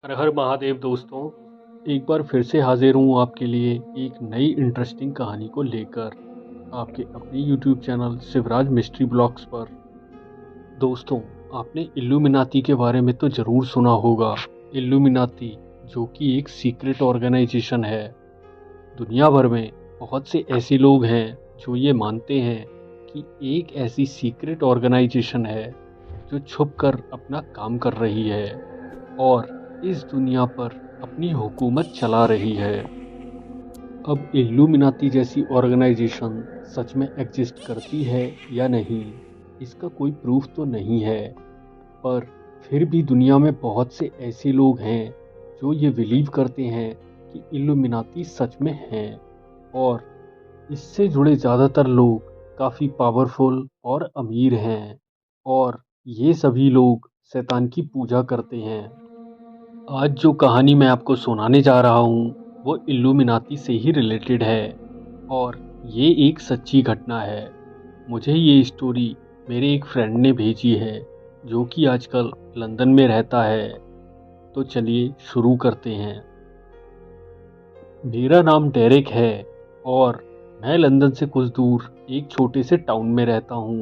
हर हर महादेव दोस्तों। एक बार फिर से हाजिर हूँ आपके लिए एक नई इंटरेस्टिंग कहानी को लेकर आपके अपने YouTube channel Shivraj mystery blogs पर। दोस्तों, आपने इल्यूमिनाती के बारे में तो ज़रूर सुना होगा। इल्यूमिनाती जो कि एक सीक्रेट ऑर्गेनाइजेशन है। दुनिया भर में बहुत से ऐसे लोग हैं जो ये मानते हैं कि एक ऐसी सीक्रेट ऑर्गेनाइजेशन है जो छुप कर अपना काम कर रही है और इस दुनिया पर अपनी हुकूमत चला रही है। अब इल्यूमिनाती जैसी ऑर्गेनाइजेशन सच में एग्जिस्ट करती है या नहीं, इसका कोई प्रूफ तो नहीं है, पर फिर भी दुनिया में बहुत से ऐसे लोग हैं जो ये बिलीव करते हैं कि इल्यूमिनाती सच में हैं और इससे जुड़े ज़्यादातर लोग काफ़ी पावरफुल और अमीर हैं और ये सभी लोग शैतान की पूजा करते हैं। आज जो कहानी मैं आपको सुनाने जा रहा हूँ वो इल्यूमिनाती से ही रिलेटेड है और ये एक सच्ची घटना है। मुझे ये स्टोरी मेरे एक फ्रेंड ने भेजी है जो कि आजकल लंदन में रहता है। तो चलिए शुरू करते हैं। मेरा नाम डेरेक है और मैं लंदन से कुछ दूर एक छोटे से टाउन में रहता हूँ।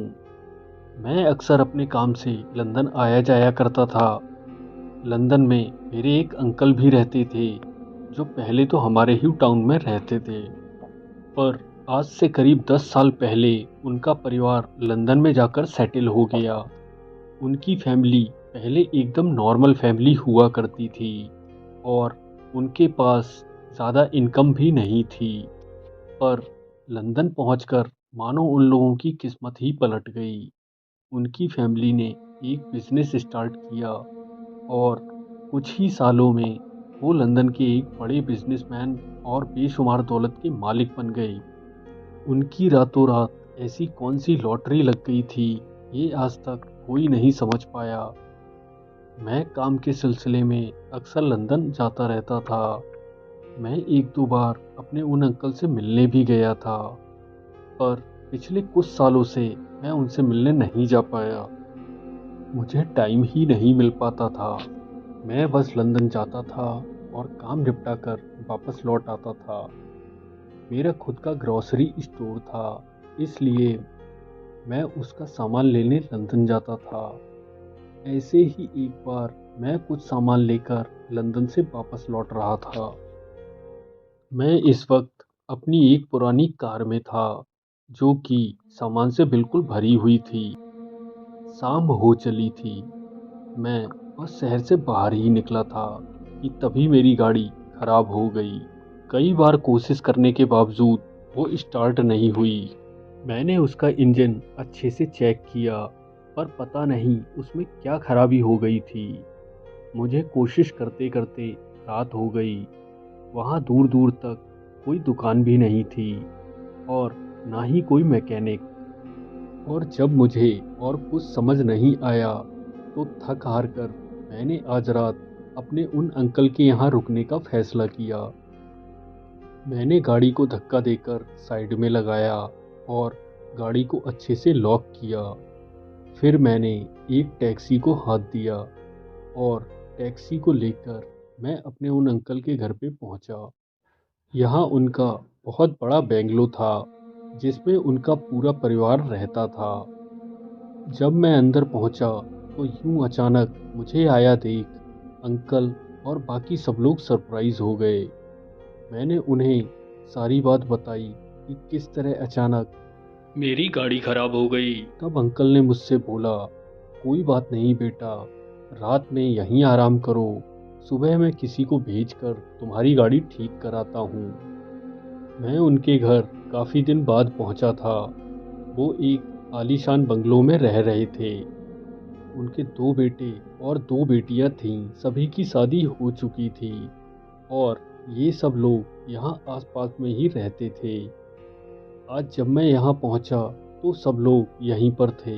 मैं अक्सर अपने काम से लंदन आया जाया करता था। लंदन में मेरे एक अंकल भी रहते थे जो पहले तो हमारे ही टाउन में रहते थे, पर आज से करीब 10 साल पहले उनका परिवार लंदन में जाकर सेटल हो गया। उनकी फैमिली पहले एकदम नॉर्मल फैमिली हुआ करती थी और उनके पास ज़्यादा इनकम भी नहीं थी, पर लंदन पहुंचकर मानो उन लोगों की किस्मत ही पलट गई। उनकी फैमिली ने एक बिजनेस स्टार्ट किया और कुछ ही सालों में वो लंदन के एक बड़े बिजनेसमैन और बेशुमार दौलत के मालिक बन गए। उनकी रातों रात ऐसी कौन सी लॉटरी लग गई थी, ये आज तक कोई नहीं समझ पाया। मैं काम के सिलसिले में अक्सर लंदन जाता रहता था। मैं एक दो बार अपने उन अंकल से मिलने भी गया था, पर पिछले कुछ सालों से मैं उनसे मिलने नहीं जा पाया। मुझे टाइम ही नहीं मिल पाता था। मैं बस लंदन जाता था और काम निपटा कर वापस लौट आता था। मेरा खुद का ग्रॉसरी स्टोर था, इसलिए मैं उसका सामान लेने लंदन जाता था। ऐसे ही एक बार मैं कुछ सामान लेकर लंदन से वापस लौट रहा था। मैं इस वक्त अपनी एक पुरानी कार में था जो कि सामान से बिल्कुल भरी हुई थी। शाम हो चली थी। मैं बस शहर से बाहर ही निकला था कि तभी मेरी गाड़ी खराब हो गई। कई बार कोशिश करने के बावजूद वो स्टार्ट नहीं हुई। मैंने उसका इंजन अच्छे से चेक किया, पर पता नहीं उसमें क्या खराबी हो गई थी। मुझे कोशिश करते करते रात हो गई। वहाँ दूर दूर तक कोई दुकान भी नहीं थी और ना ही कोई मैकेनिक। और जब मुझे और कुछ समझ नहीं आया तो थक हार कर मैंने आज रात अपने उन अंकल के यहाँ रुकने का फैसला किया। मैंने गाड़ी को धक्का देकर साइड में लगाया और गाड़ी को अच्छे से लॉक किया। फिर मैंने एक टैक्सी को हाथ दिया और टैक्सी को लेकर मैं अपने उन अंकल के घर पे पहुंचा। यहाँ उनका बहुत बड़ा बेंगलो था जिसमें उनका पूरा परिवार रहता था। जब मैं अंदर पहुंचा तो यूं अचानक मुझे आया देख अंकल और बाकी सब लोग सरप्राइज हो गए। मैंने उन्हें सारी बात बताई कि किस तरह अचानक मेरी गाड़ी खराब हो गई। तब अंकल ने मुझसे बोला, कोई बात नहीं बेटा, रात में यहीं आराम करो, सुबह मैं किसी को भेजकर तुम्हारी गाड़ी ठीक कराता हूँ। मैं उनके घर काफ़ी दिन बाद पहुंचा था। वो एक आलीशान बंगलो में रह रहे थे। उनके दो बेटे और दो बेटियां थीं। सभी की शादी हो चुकी थी और ये सब लोग यहाँ आसपास में ही रहते थे। आज जब मैं यहाँ पहुँचा तो सब लोग यहीं पर थे।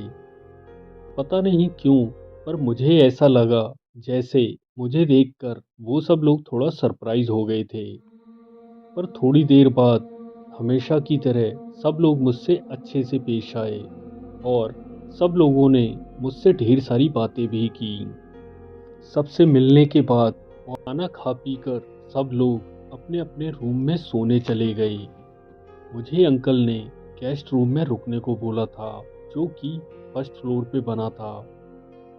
पता नहीं क्यों, पर मुझे ऐसा लगा जैसे मुझे देखकर वो सब लोग थोड़ा सरप्राइज हो गए थे। पर थोड़ी देर बाद हमेशा की तरह सब लोग मुझसे अच्छे से पेश आए और सब लोगों ने मुझसे ढेर सारी बातें भी की। सबसे मिलने के बाद और खाना खा पी कर सब लोग अपने अपने रूम में सोने चले गए। मुझे अंकल ने गेस्ट रूम में रुकने को बोला था, जो कि फर्स्ट फ्लोर पे बना था।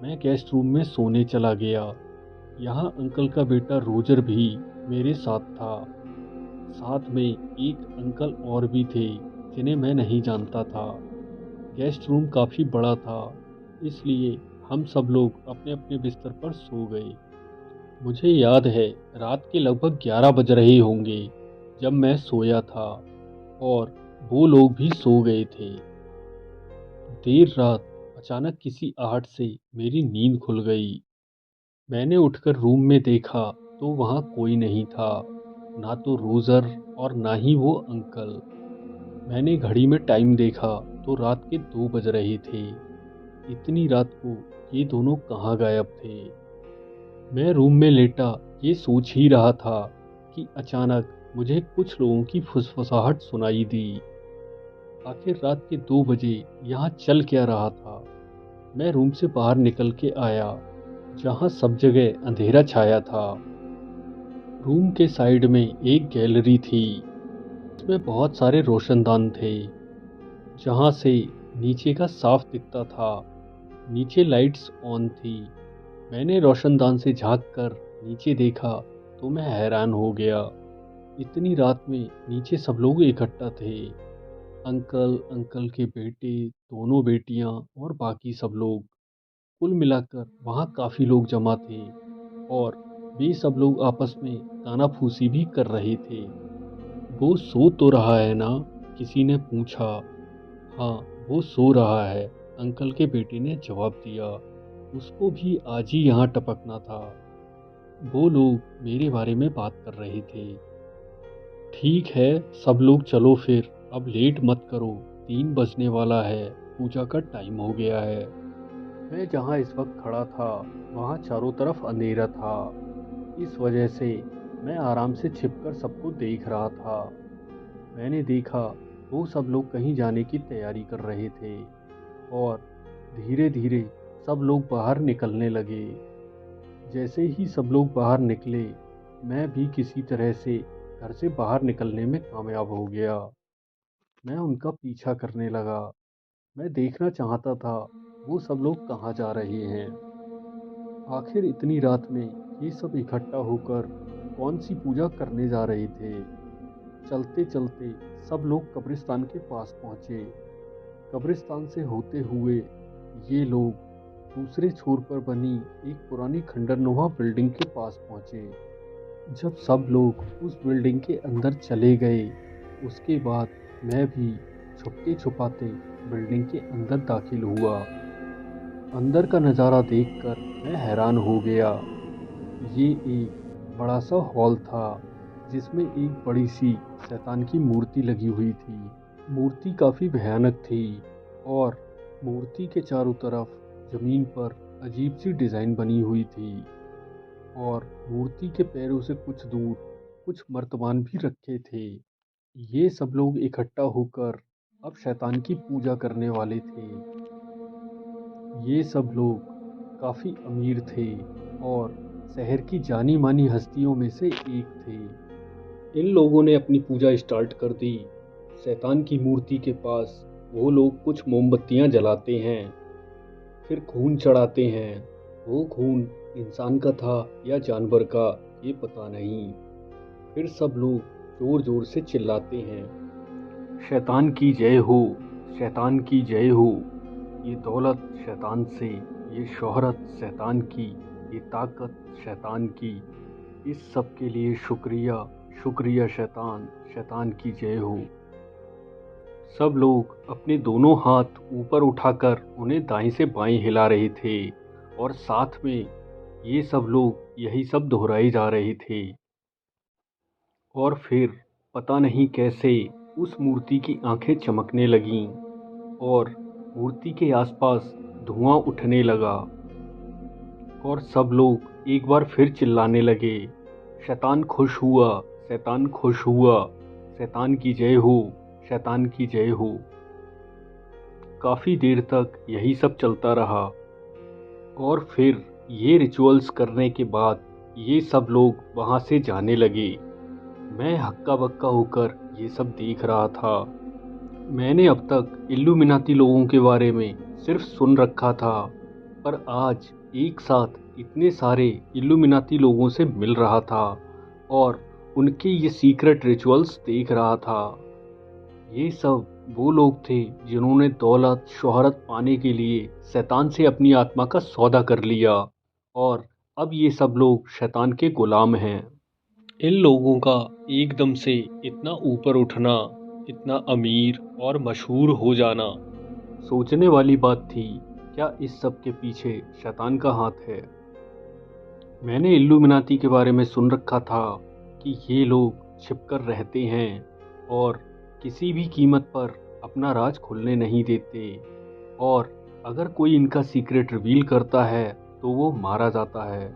मैं गेस्ट रूम में सोने चला गया। यहाँ अंकल का बेटा रोजर भी मेरे साथ था। साथ में एक अंकल और भी थे जिन्हें मैं नहीं जानता था। गेस्ट रूम काफ़ी बड़ा था, इसलिए हम सब लोग अपने अपने बिस्तर पर सो गए। मुझे याद है रात के लगभग 11 बज रहे होंगे जब मैं सोया था और वो लोग भी सो गए थे। देर रात अचानक किसी आहट से मेरी नींद खुल गई। मैंने उठकर रूम में देखा तो वहाँ कोई नहीं था, ना तो रोज़र और ना ही वो अंकल। मैंने घड़ी में टाइम देखा तो रात के 2 बज रहे थे। इतनी रात को ये दोनों कहाँ गायब थे? मैं रूम में लेटा ये सोच ही रहा था कि अचानक मुझे कुछ लोगों की फुसफुसाहट सुनाई दी। आखिर रात के 2 बजे यहाँ चल क्या रहा था? मैं रूम से बाहर निकल के आया, जहाँ सब जगह अंधेरा छाया था। रूम के साइड में एक गैलरी थी, इसमें बहुत सारे रोशनदान थे, जहाँ से नीचे का साफ दिखता था। नीचे लाइट्स ऑन थी। मैंने रोशनदान से झांक कर नीचे देखा तो मैं हैरान हो गया। इतनी रात में नीचे सब लोग इकट्ठा थे। अंकल, अंकल के बेटे, दोनों बेटियां और बाकी सब लोग। कुल मिलाकर वहाँ काफ़ी लोग जमा थे और वे सब लोग आपस में कानाफूसी भी कर रहे थे। वो सो तो रहा है ना? किसी ने पूछा। हाँ, वो सो रहा है, अंकल के बेटे ने जवाब दिया। उसको भी आज ही यहाँ टपकना था। वो लोग मेरे बारे में बात कर रहे थे। ठीक है, सब लोग चलो फिर, अब लेट मत करो, 3 बजने वाला है, पूजा का टाइम हो गया है। मैं जहाँ इस वक्त खड़ा था वहाँ चारों तरफ अंधेरा था। इस वजह से मैं आराम से छिपकर सबको देख रहा था। मैंने देखा वो सब लोग कहीं जाने की तैयारी कर रहे थे और धीरे धीरे सब लोग बाहर निकलने लगे। जैसे ही सब लोग बाहर निकले, मैं भी किसी तरह से घर से बाहर निकलने में कामयाब हो गया। मैं उनका पीछा करने लगा। मैं देखना चाहता था वो सब लोग कहाँ जा रहे हैं। आखिर इतनी रात में ये सब इकट्ठा होकर कौन सी पूजा करने जा रहे थे। चलते चलते सब लोग कब्रिस्तान के पास पहुँचे। कब्रिस्तान से होते हुए ये लोग दूसरे छोर पर बनी एक पुरानी खंडरनुमा बिल्डिंग के पास पहुँचे। जब सब लोग उस बिल्डिंग के अंदर चले गए, उसके बाद मैं भी छुपते छुपाते बिल्डिंग के अंदर दाखिल हुआ। अंदर का नज़ारा देखकर मैं हैरान हो गया। ये एक बड़ा सा हॉल था जिसमें एक बड़ी सी शैतान की मूर्ति लगी हुई थी। मूर्ति काफ़ी भयानक थी और मूर्ति के चारों तरफ ज़मीन पर अजीब सी डिज़ाइन बनी हुई थी और मूर्ति के पैरों से कुछ दूर कुछ मर्तबान भी रखे थे। ये सब लोग इकट्ठा होकर अब शैतान की पूजा करने वाले थे। ये सब लोग काफ़ी अमीर थे और शहर की जानी मानी हस्तियों में से एक थे। इन लोगों ने अपनी पूजा स्टार्ट कर दी। शैतान की मूर्ति के पास वो लोग कुछ मोमबत्तियां जलाते हैं, फिर खून चढ़ाते हैं। वो खून इंसान का था या जानवर का, ये पता नहीं। फिर सब लोग जोर जोर से चिल्लाते हैं, शैतान की जय हो, शैतान की जय हो। ये दौलत शैतान से, ये शोहरत शैतान की, ये ताकत शैतान की। इस सब के लिए शुक्रिया, शुक्रिया शैतान, शैतान की जय हो। सब लोग अपने दोनों हाथ ऊपर उठाकर उन्हें दाएं से बाएं हिला रहे थे और साथ में ये सब लोग यही सब दोहराए जा रहे थे। और फिर पता नहीं कैसे उस मूर्ति की आंखें चमकने लगीं और मूर्ति के आसपास धुआं उठने लगा और सब लोग एक बार फिर चिल्लाने लगे, शैतान खुश हुआ, शैतान खुश हुआ, शैतान की जय हो, शैतान की जय हो। काफ़ी देर तक यही सब चलता रहा और फिर ये रिचुअल्स करने के बाद ये सब लोग वहाँ से जाने लगे। मैं हक्का बक्का होकर ये सब देख रहा था। मैंने अब तक इल्यूमिनाती लोगों के बारे में सिर्फ सुन रखा था, पर आज एक साथ इतने सारे इल्यूमिनाती लोगों से मिल रहा था और उनके ये सीक्रेट रिचुअल्स देख रहा था। ये सब वो लोग थे जिन्होंने दौलत शोहरत पाने के लिए शैतान से अपनी आत्मा का सौदा कर लिया और अब ये सब लोग शैतान के गुलाम हैं। इन लोगों का एकदम से इतना ऊपर उठना, इतना अमीर और मशहूर हो जाना सोचने वाली बात थी। क्या इस सब के पीछे शैतान का हाथ है? मैंने इल्यूमिनाती के बारे में सुन रखा था कि ये लोग छिपकर रहते हैं और किसी भी कीमत पर अपना राज खुलने नहीं देते, और अगर कोई इनका सीक्रेट रिवील करता है तो वो मारा जाता है।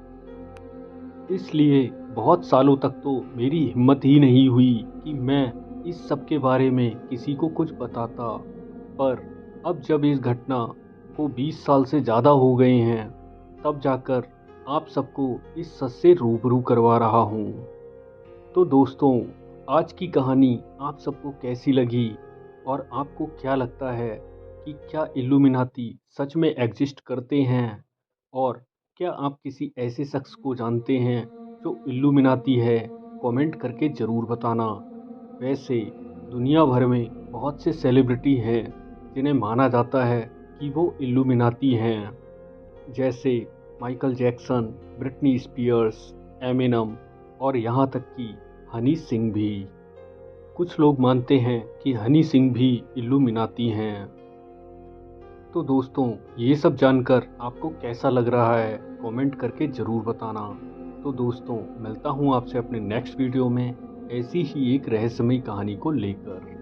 इसलिए बहुत सालों तक तो मेरी हिम्मत ही नहीं हुई कि मैं इस सब के बारे में किसी को कुछ बताता, पर अब जब इस घटना को 20 साल से ज़्यादा हो गए हैं, तब जाकर आप सबको इस सच से रूबरू करवा रहा हूँ। तो दोस्तों, आज की कहानी आप सबको कैसी लगी और आपको क्या लगता है कि क्या इल्यूमिनाती सच में एग्जिस्ट करते हैं? और क्या आप किसी ऐसे शख्स को जानते हैं जो इल्यूमिनाती है? कमेंट करके ज़रूर बताना। वैसे दुनिया भर में बहुत से सेलिब्रिटी हैं जिन्हें माना जाता है कि वो इल्यूमिनाती हैं, जैसे Michael Jackson, Britney Spears, Eminem और यहाँ तक कि हनी सिंह भी। कुछ लोग मानते हैं कि हनी सिंह भी इल्यूमिनाती हैं। तो दोस्तों, ये सब जानकर आपको कैसा लग रहा है? कमेंट करके ज़रूर बताना। तो दोस्तों, मिलता हूँ आपसे अपने नेक्स्ट वीडियो में ऐसी ही एक रहस्यमयी कहानी को लेकर।